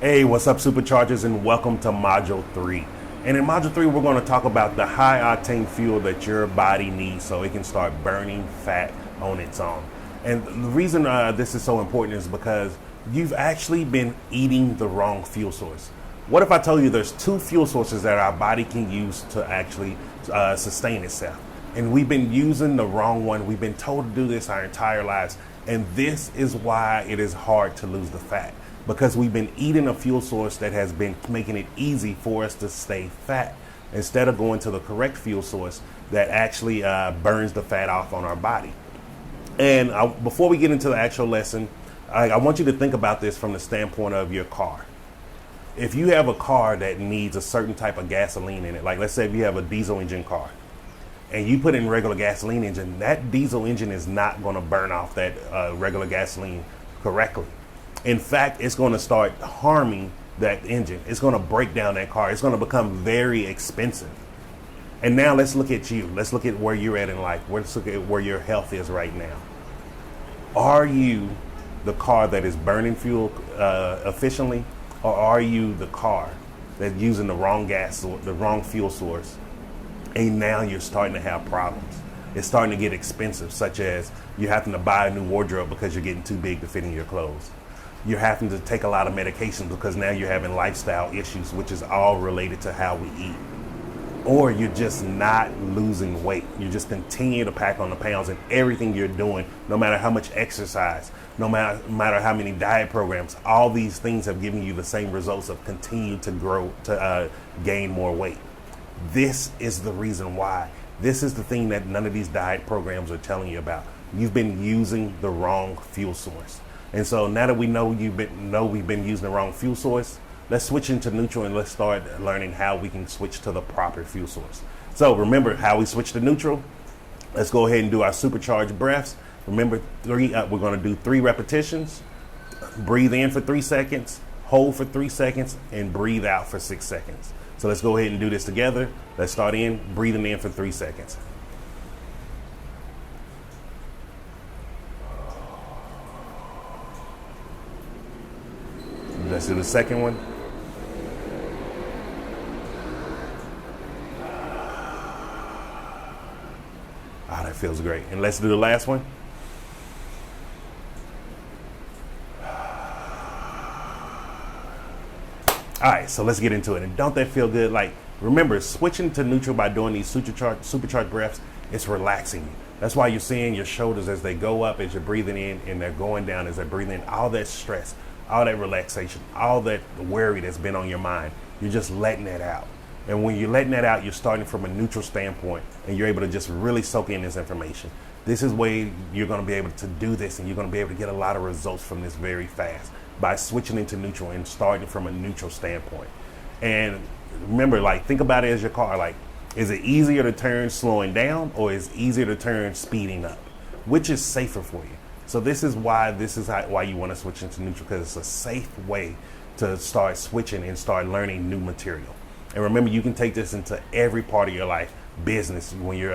Hey, what's up, Superchargers, and welcome to Module 3. And in Module 3, we're going to talk about the high octane fuel that your body needs so it can start burning fat on its own. And the reason this is so important is because you've actually been eating the wrong fuel source. What if I told you there's two fuel sources that our body can use to actually sustain itself? And we've been using the wrong one. We've been told to do this our entire lives. And this is why it is hard to lose the fat. Because we've been eating a fuel source that has been making it easy for us to stay fat instead of going to the correct fuel source that actually burns the fat off on our body. And before we get into the actual lesson, I want you to think about this from the standpoint of your car. If you have a car that needs a certain type of gasoline in it, like let's say if you have a diesel engine car and you put in regular gasoline engine, that diesel engine is not going to burn off that regular gasoline correctly. In fact, it's going to start harming that engine. It's going to break down that car. It's going to become very expensive. And now let's look at you. Let's look at where you're at in life. Let's look at where your health is right now. Are you the car that is burning fuel efficiently, or are you the car that's using the wrong gas, the wrong fuel source, and now you're starting to have problems? It's starting to get expensive, such as you having to buy a new wardrobe because you're getting too big to fit in your clothes. You're having to take a lot of medications because now you're having lifestyle issues, which is all related to how we eat. Or you're just not losing weight. You just continue to pack on the pounds, and everything you're doing, no matter how much exercise, no matter how many diet programs, all these things have given you the same results of continue to grow, to gain more weight. This is the reason why. This is the thing that none of these diet programs are telling you about. You've been using the wrong fuel source. And so now that we know we've been using the wrong fuel source, let's switch into neutral and let's start learning how we can switch to the proper fuel source. So remember how we switch to neutral. Let's go ahead and do our supercharged breaths. Remember, we're going to do 3 repetitions. Breathe in for 3 seconds, hold for 3 seconds, and breathe out for 6 seconds. So let's go ahead and do this together. Let's start breathing in for 3 seconds. Let's do the second one. Ah, that feels great. And let's do the last one. All right, so let's get into it. And don't that feel good? Like, remember, switching to neutral by doing these supercharged breaths, it's relaxing you. That's why you're seeing your shoulders as they go up as you're breathing in, and they're going down as they're breathing in. All that stress, all that relaxation, all that worry that's been on your mind, you're just letting that out. And when you're letting that out, you're starting from a neutral standpoint, and you're able to just really soak in this information. This is where you're going to be able to do this, and you're going to be able to get a lot of results from this very fast by switching into neutral and starting from a neutral standpoint. And remember, like, think about it as your car. Like, is it easier to turn slowing down, or is it easier to turn speeding up? Which is safer for you? So this is why you want to switch into neutral, because it's a safe way to start switching and start learning new material. And remember, you can take this into every part of your life, business. When you're,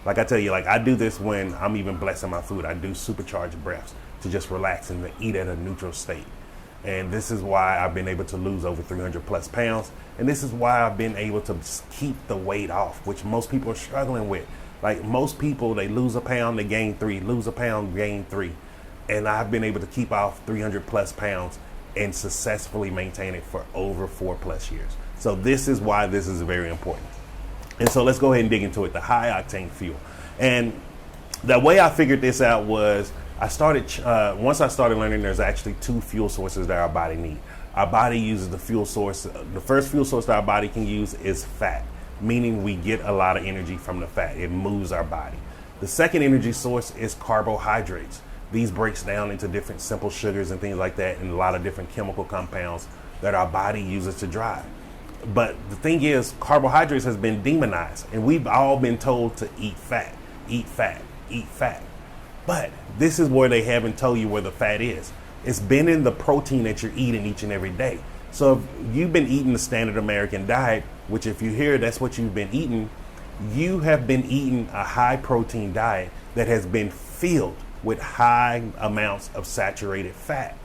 like I tell you, like I do this when I'm even blessing my food. I do supercharged breaths to just relax and to eat at a neutral state. And this is why I've been able to lose over 300 plus pounds. And this is why I've been able to keep the weight off, which most people are struggling with. Like most people, they lose a pound, they gain 3, lose a pound, gain 3. And I've been able to keep off 300 plus pounds and successfully maintain it for over 4+ years. So this is why this is very important. And so let's go ahead and dig into it, the high octane fuel. And the way I figured this out was once I started learning there's actually 2 fuel sources that our body needs. Our body uses the fuel source. The first fuel source that our body can use is fat, meaning we get a lot of energy from the fat. It moves our body. The second energy source is carbohydrates. These breaks down into different simple sugars and things like that, and a lot of different chemical compounds that our body uses to drive. But the thing is, carbohydrates has been demonized, and we've all been told to eat fat, eat fat, eat fat. But this is where they haven't told you where the fat is. It's been in the protein that you're eating each and every day. So if you've been eating the standard American diet, which if you hear that's what you've been eating, you have been eating a high protein diet that has been filled with high amounts of saturated fat.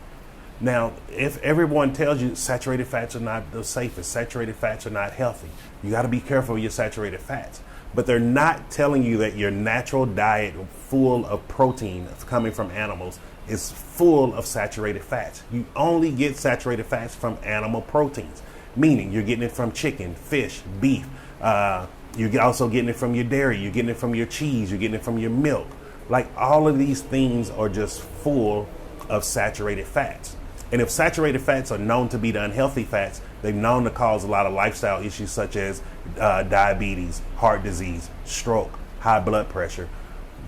Now, if everyone tells you saturated fats are not the safest, saturated fats are not healthy, you got to be careful with your saturated fats. But they're not telling you that your natural diet full of protein coming from animals is full of saturated fats. You only get saturated fats from animal proteins, meaning you're getting it from chicken, fish, beef. You're also getting it from your dairy. You're getting it from your cheese. You're getting it from your milk. Like, all of these things are just full of saturated fats. And if saturated fats are known to be the unhealthy fats, they've known to cause a lot of lifestyle issues such as diabetes, heart disease, stroke, high blood pressure.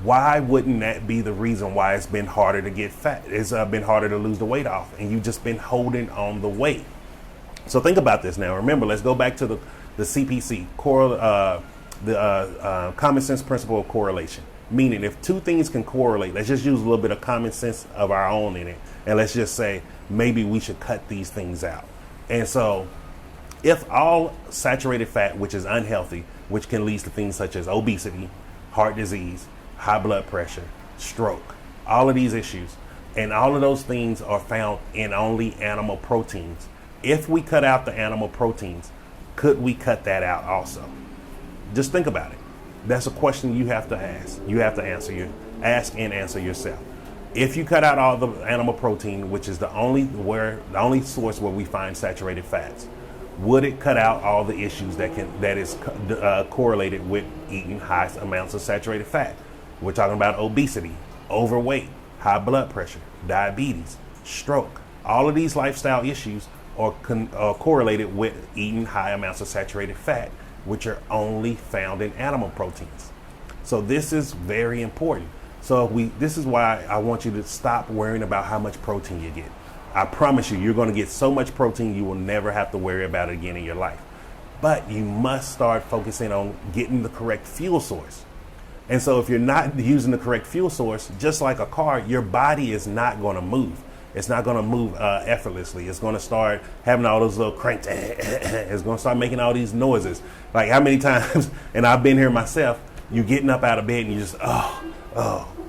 Why wouldn't that be the reason why it's been harder to get fat? It's been harder to lose the weight off, and you've just been holding on the weight. So think about this now. Remember, let's go back to the CPC, common sense principle of correlation. Meaning, if two things can correlate, let's just use a little bit of common sense of our own in it, and let's just say maybe we should cut these things out. And so, if all saturated fat, which is unhealthy, which can lead to things such as obesity, heart disease, high blood pressure, stroke, all of these issues, and all of those things are found in only animal proteins. If we cut out the animal proteins, could we cut that out also? Just think about it. That's a question you have to ask. You have to ask and answer yourself. If you cut out all the animal protein, which is the only source where we find saturated fats, would it cut out all the issues that is correlated with eating high amounts of saturated fat? We're talking about obesity, overweight, high blood pressure, diabetes, stroke. All of these lifestyle issues are correlated with eating high amounts of saturated fat, which are only found in animal proteins. So this is very important. So this is why I want you to stop worrying about how much protein you get. I promise you're going to get so much protein you will never have to worry about it again in your life. But you must start focusing on getting the correct fuel source. And so if you're not using the correct fuel source, just like a car, your body is not going to move. It's not going to move effortlessly. It's going to start having all those little cranks. It's going to start making all these noises. Like, how many times, and I've been here myself, you're getting up out of bed and you just, oh.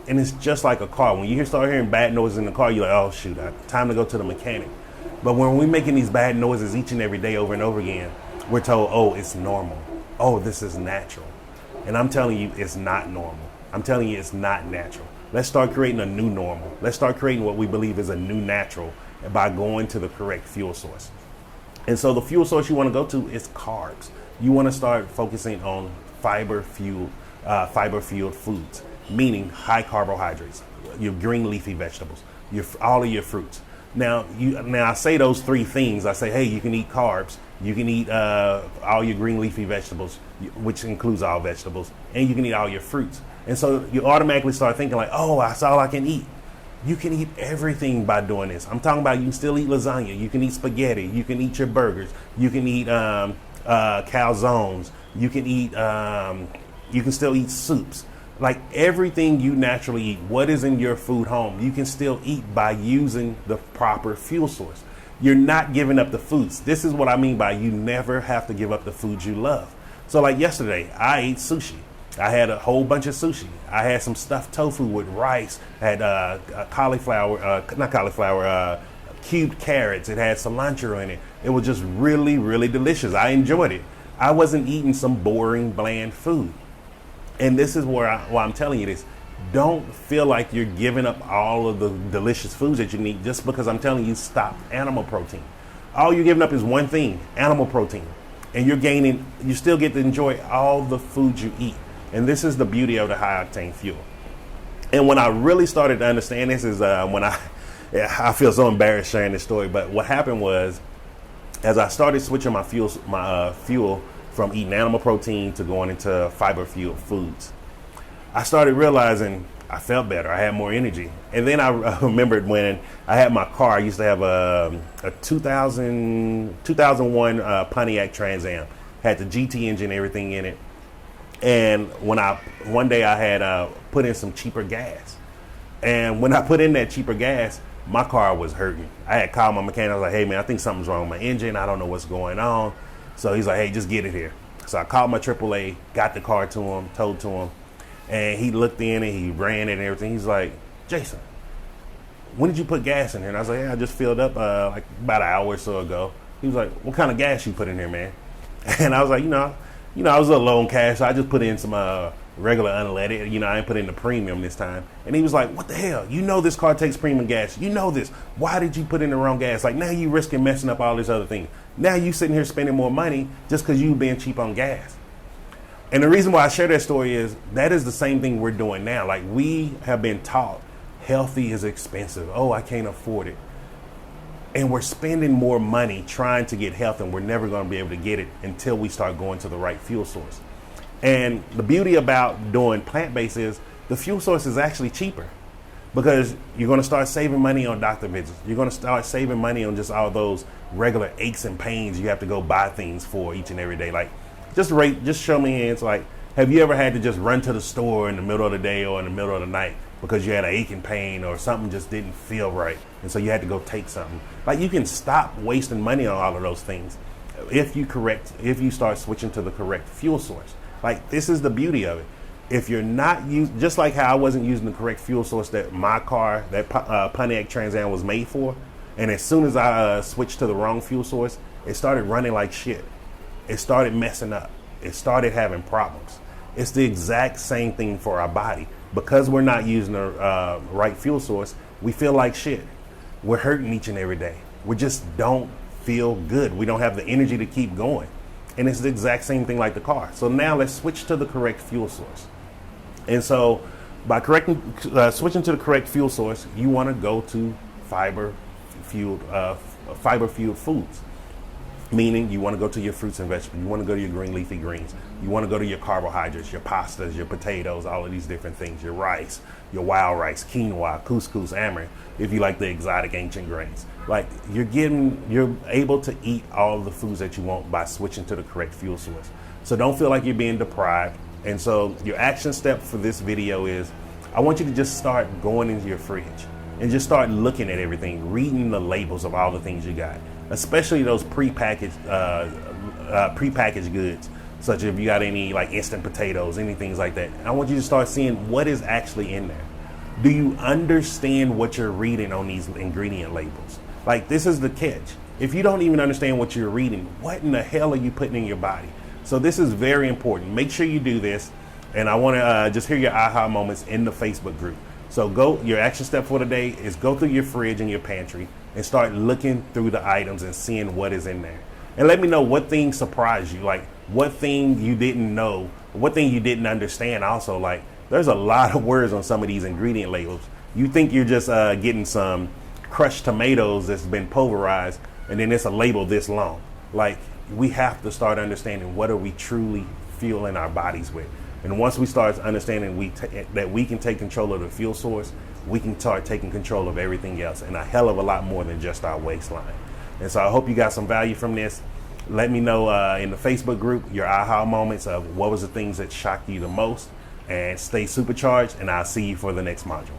And it's just like a car. When you start hearing bad noises in the car, you're like, oh, shoot, time to go to the mechanic. But when we're making these bad noises each and every day over and over again, we're told, oh, it's normal. Oh, this is natural. And I'm telling you, it's not normal. I'm telling you, it's not natural. Let's start creating a new normal. Let's start creating what we believe is a new natural by going to the correct fuel source. And so the fuel source you want to go to is carbs. You want to start focusing on fiber-fueled foods, meaning high carbohydrates, your green leafy vegetables, all of your fruits. Now I say those three things. I say, hey, you can eat carbs, you can eat all your green leafy vegetables, which includes all vegetables, and you can eat all your fruits. And so you automatically start thinking like, oh, that's all I can eat. You can eat everything by doing this. I'm talking about you can still eat lasagna. You can eat spaghetti. You can eat your burgers. You can eat calzones. You can still eat soups. Like, everything you naturally eat, what is in your food home, you can still eat by using the proper fuel source. You're not giving up the foods. This is what I mean by you never have to give up the foods you love. So like yesterday, I ate sushi. I had a whole bunch of sushi. I had some stuffed tofu with rice. I had cubed carrots. It had cilantro in it. It was just really, really delicious. I enjoyed it. I wasn't eating some boring, bland food. And this is why I'm telling you this. Don't feel like you're giving up all of the delicious foods that you need just because I'm telling you stop animal protein. All you're giving up is one thing, animal protein. And you still get to enjoy all the foods you eat. And this is the beauty of the high octane fuel. And when I really started to understand this is when I feel so embarrassed sharing this story, but what happened was, as I started switching my fuel from eating animal protein to going into fiber-fueled foods, I started realizing I felt better. I had more energy. And then I remembered when I had my car, I used to have a 2001 Pontiac Trans Am. Had the GT engine, everything in it. And one day I had put in some cheaper gas. And when I put in that cheaper gas, my car was hurting. I had called my mechanic. I was like, hey, man, I think something's wrong with my engine. I don't know what's going on. So he's like, hey, just get it here. So I called my AAA, got the car to him, told to him. And he looked in and he ran it and everything. He's like, Jason, when did you put gas in here? And I was like, yeah, I just filled up like about an hour or so ago. He was like, what kind of gas you put in here, man? And I was like, I was a little low on cash, so I just put in some regular unleaded. I ain't put in the premium this time. And he was like, what the hell? You know this car takes premium gas. You know this. Why did you put in the wrong gas? Like, now you risking messing up all these other things. Now you sitting here spending more money just because you being cheap on gas. And the reason why I share that story is that is the same thing we're doing now. Like, we have been taught healthy is expensive. Oh, I can't afford it. And we're spending more money trying to get health, and we're never going to be able to get it until we start going to the right fuel source. And the beauty about doing plant-based is the fuel source is actually cheaper, because you're going to start saving money on doctor visits. You're going to start saving money on just all those regular aches and pains you have to go buy things for each and every day. Like, just show me hands. Like, have you ever had to just run to the store in the middle of the day or in the middle of the night because you had an aching pain or something just didn't feel right, and so you had to go take something? Like, you can stop wasting money on all of those things if you start switching to the correct fuel source. Like, this is the beauty of it. If you're not just like how I wasn't using the correct fuel source that my car, that Pontiac Trans Am was made for, and as soon as I switched to the wrong fuel source, it started running like shit. It started messing up. It started having problems. It's the exact same thing for our body. Because we're not using the right fuel source, we feel like shit. We're hurting each and every day. We just don't feel good. We don't have the energy to keep going. And it's the exact same thing like the car. So now let's switch to the correct fuel source. And so by switching to the correct fuel source, you want to go to fiber-fueled foods. Meaning you want to go to your fruits and vegetables. You want to go to your green leafy greens. You want to go to your carbohydrates, your pastas, your potatoes, all of these different things, your rice, your wild rice, quinoa, couscous, amaranth, if you like the exotic ancient grains. Like, you're able to eat all of the foods that you want by switching to the correct fuel source. So don't feel like you're being deprived. And so your action step for this video is, I want you to just start going into your fridge and just start looking at everything, reading the labels of all the things you got, especially those prepackaged goods, such as if you got any like instant potatoes, any things like that. I want you to start seeing what is actually in there. Do you understand what you're reading on these ingredient labels? Like, this is the catch. If you don't even understand what you're reading, what in the hell are you putting in your body? So this is very important. Make sure you do this. And I want to just hear your aha moments in the Facebook group. So your action step for today is go through your fridge and your pantry and start looking through the items and seeing what is in there. And let me know what things surprised you, like what thing you didn't know, what thing you didn't understand. Also, like, there's a lot of words on some of these ingredient labels. You think you're just getting some crushed tomatoes that's been pulverized, and then it's a label this long. Like, we have to start understanding what are we truly fueling our bodies with. And once we start understanding that we can take control of the fuel source, we can start taking control of everything else, and a hell of a lot more than just our waistline. And so I hope you got some value from this. Let me know in the Facebook group your aha moments of what was the things that shocked you the most, and stay supercharged, and I'll see you for the next module.